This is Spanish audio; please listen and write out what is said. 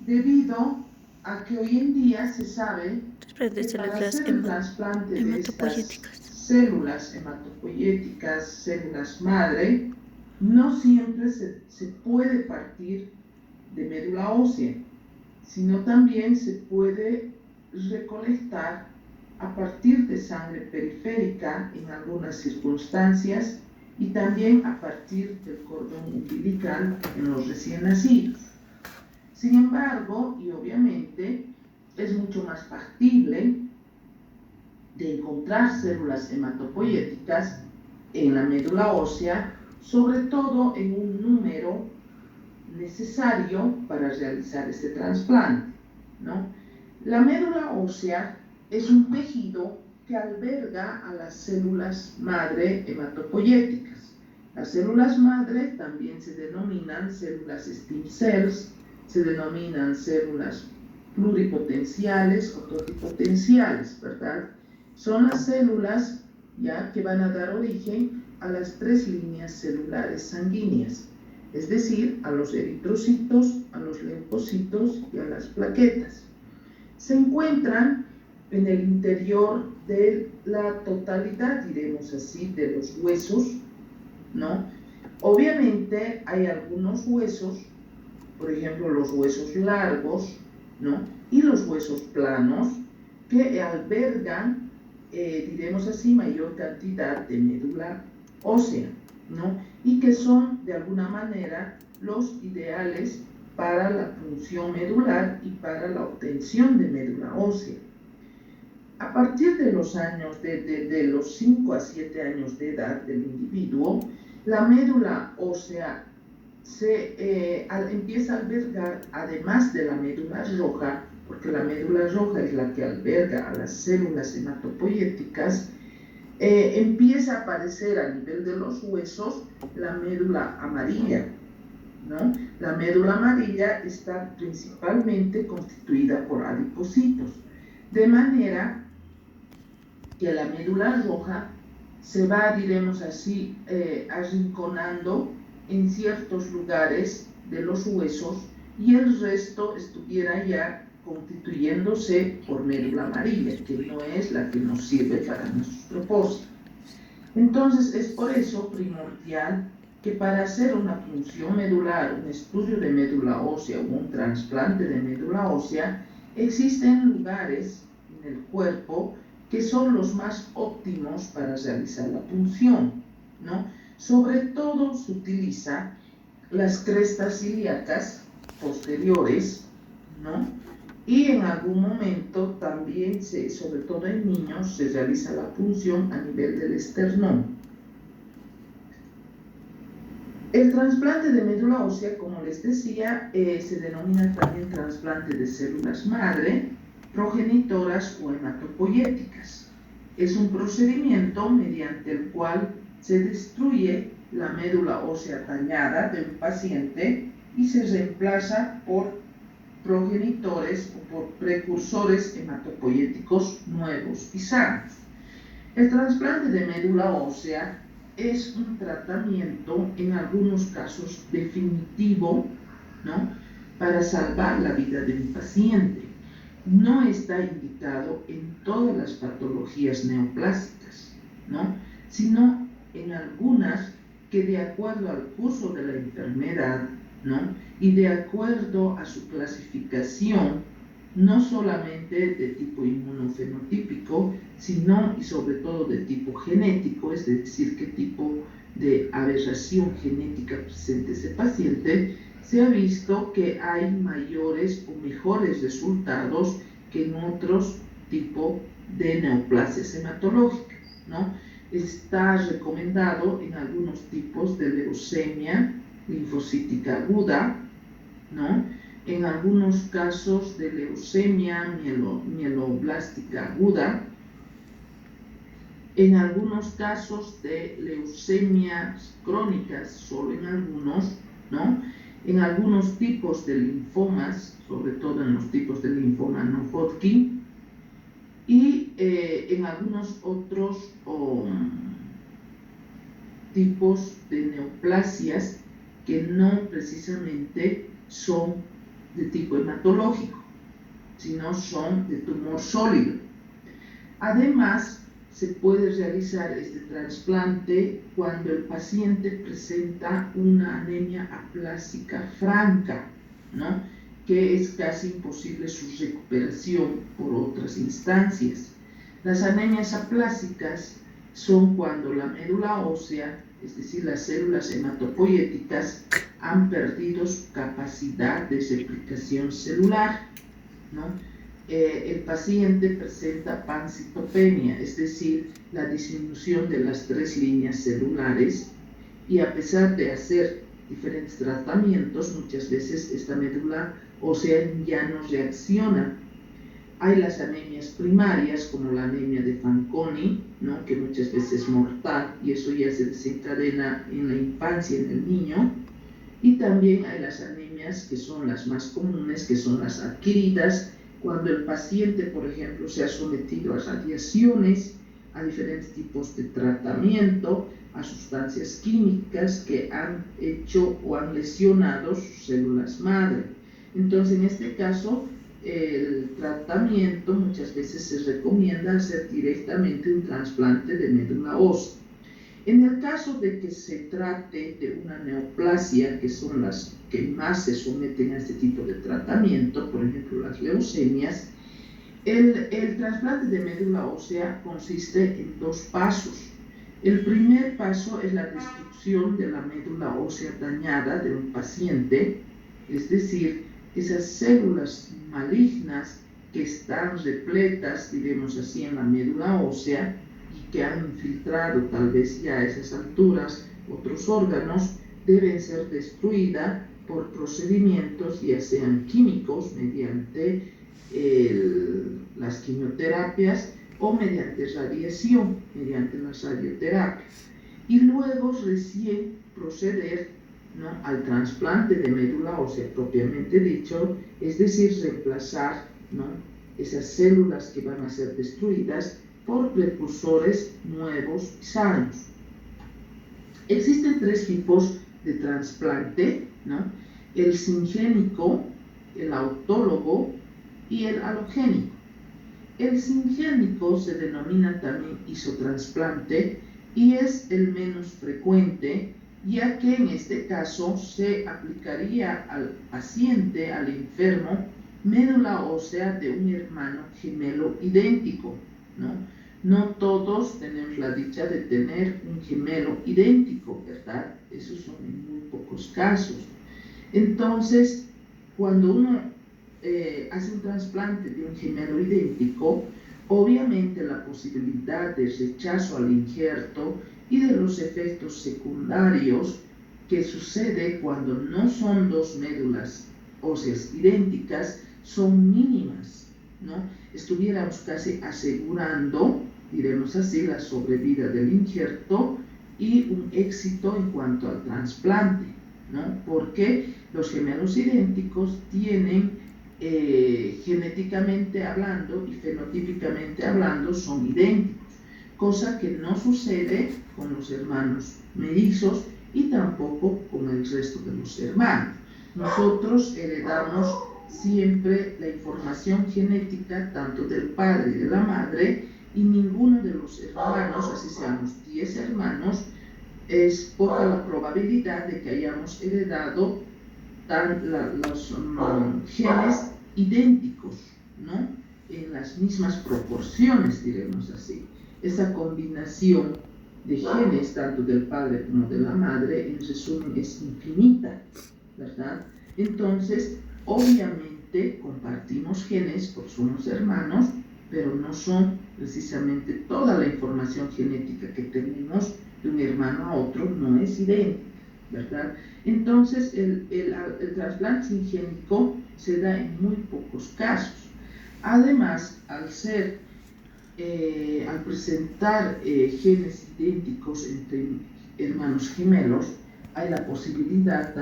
debido a que hoy en día se sabe que Desde para las hacer el trasplante de estas hematopoyéticas. células hematopoyéticas, células madre, no siempre se puede partir de médula ósea, sino también se puede recolectar a partir de sangre periférica en algunas circunstancias y también a partir del cordón umbilical en los recién nacidos. Sin embargo, y obviamente, es mucho más factible de encontrar células hematopoyéticas en la médula ósea, sobre todo en un número necesario para realizar este trasplante, ¿no? La médula ósea es un tejido que alberga a las células madre hematopoyéticas. Las células madre también se denominan células stem cells, se denominan células pluripotenciales o totipotenciales, ¿verdad? Son las células ya que van a dar origen a las 3 líneas celulares sanguíneas, es decir, a los eritrocitos, a los linfocitos y a las plaquetas. Se encuentran en el interior de la totalidad, diremos así, de los huesos, ¿no? Obviamente hay algunos huesos, por ejemplo los huesos largos, ¿no? Y los huesos planos, que albergan, diremos así, mayor cantidad de médula ósea, ¿no? Y que son de alguna manera los ideales para la función medular y para la obtención de médula ósea. A partir de los años, de los 5 a 7 años de edad del individuo, la médula ósea empieza a albergar, además de la médula roja, porque la médula roja es la que alberga a las células hematopoyéticas, empieza a aparecer a nivel de los huesos la médula amarilla, ¿no? La médula amarilla está principalmente constituida por adipocitos, de manera que la médula roja se va, diremos así, arrinconando en ciertos lugares de los huesos y el resto estuviera ya constituyéndose por médula amarilla, que no es la que nos sirve para nuestros propósitos. Entonces es por eso primordial que para hacer una punción medular, un estudio de médula ósea o un trasplante de médula ósea, existen lugares en el cuerpo que son los más óptimos para realizar la punción, ¿no? Sobre todo se utiliza las crestas ilíacas posteriores, ¿no? Y en algún momento también, sobre todo en niños, se realiza la punción a nivel del esternón. El trasplante de médula ósea, como les decía, se denomina también trasplante de células madre, progenitoras o hematopoyéticas. Es un procedimiento mediante el cual se destruye la médula ósea dañada de un paciente y se reemplaza por progenitores o por precursores hematopoyéticos nuevos y sanos. El trasplante de médula ósea es un tratamiento, en algunos casos definitivo, ¿no?, para salvar la vida de un paciente. No está indicado en todas las patologías neoplásicas, ¿no?, sino en algunas que, de acuerdo al curso de la enfermedad, ¿no?, y de acuerdo a su clasificación, no solamente de tipo inmunofenotípico, sino y sobre todo de tipo genético, es decir, qué tipo de aberración genética presente ese paciente, se ha visto que hay mayores o mejores resultados que en otros tipos de neoplasias hematológicas, ¿no? Está recomendado en algunos tipos de leucemia linfocítica aguda, ¿no?, en algunos casos de leucemia mieloblástica aguda, en algunos casos de leucemias crónicas, solo en algunos, ¿no?, en algunos tipos de linfomas, sobre todo en los tipos de linfoma no Hodgkin, y en algunos otros tipos de neoplasias que no precisamente son de tipo hematológico, sino son de tumor sólido. Además, se puede realizar este trasplante cuando el paciente presenta una anemia aplásica franca, ¿no?, que es casi imposible su recuperación por otras instancias. Las anemias aplásicas son cuando la médula ósea, es decir, las células hematopoyéticas, han perdido su capacidad de replicación celular, ¿no? El paciente presenta pancitopenia, es decir, la disminución de las 3 líneas celulares, y a pesar de hacer diferentes tratamientos, muchas veces esta médula ósea ya no reacciona. Hay las anemias primarias, como la anemia de Fanconi, ¿no?, que muchas veces es mortal, y eso ya se desencadena en la infancia, en el niño. Y también hay las anemias que son las más comunes, que son las adquiridas, cuando el paciente, por ejemplo, se ha sometido a radiaciones, a diferentes tipos de tratamiento, a sustancias químicas que han hecho o han lesionado sus células madre. Entonces, en este caso, el tratamiento muchas veces se recomienda hacer directamente un trasplante de médula ósea. En el caso de que se trate de una neoplasia, que son las que más se someten a este tipo de tratamiento, por ejemplo las leucemias, el trasplante de médula ósea consiste en 2 pasos. El primer paso es la destrucción de la médula ósea dañada de un paciente, es decir, esas células malignas que están repletas, diremos así, en la médula ósea, y que han infiltrado tal vez ya a esas alturas otros órganos, deben ser destruidas por procedimientos ya sean químicos, mediante las quimioterapias, o mediante radiación, mediante las radioterapias. Y luego recién proceder, ¿no?, al trasplante de médula ósea propiamente dicho, es decir, reemplazar, ¿no?, esas células que van a ser destruidas por precursores nuevos y sanos. Existen 3 tipos de trasplante, ¿no?, el singénico, el autólogo y el alogénico. El singénico se denomina también isotrasplante y es el menos frecuente, ya que en este caso se aplicaría al paciente, al enfermo, médula ósea de un hermano gemelo idéntico, ¿no? No todos tenemos la dicha de tener un gemelo idéntico, ¿verdad? Esos son en muy pocos casos. Entonces, cuando uno hace un trasplante de un gemelo idéntico, obviamente la posibilidad de rechazo al injerto y de los efectos secundarios que sucede cuando no son 2 médulas óseas idénticas son mínimas, ¿no? Estuviéramos casi asegurando, diremos así, la sobrevida del injerto y un éxito en cuanto al trasplante, ¿no? Porque los gemelos idénticos tienen genéticamente hablando y fenotípicamente hablando son idénticos, cosa que no sucede con los hermanos mellizos y tampoco con el resto de los hermanos. Nosotros heredamos siempre la información genética tanto del padre y de la madre, y ninguno de los hermanos, así seamos 10 hermanos, es poca la probabilidad de que hayamos heredado los genes idénticos, ¿no?, en las mismas proporciones, diremos así. Esa combinación de genes, tanto del padre como de la madre, en resumen, es infinita, ¿verdad? Entonces, obviamente, compartimos genes porque somos hermanos, pero no son precisamente toda la información genética que tenemos de un hermano a otro, no es idéntica, ¿verdad? Entonces, el trasplante singénico se da en muy pocos casos. Además, al presentar genes idénticos entre hermanos gemelos, hay la posibilidad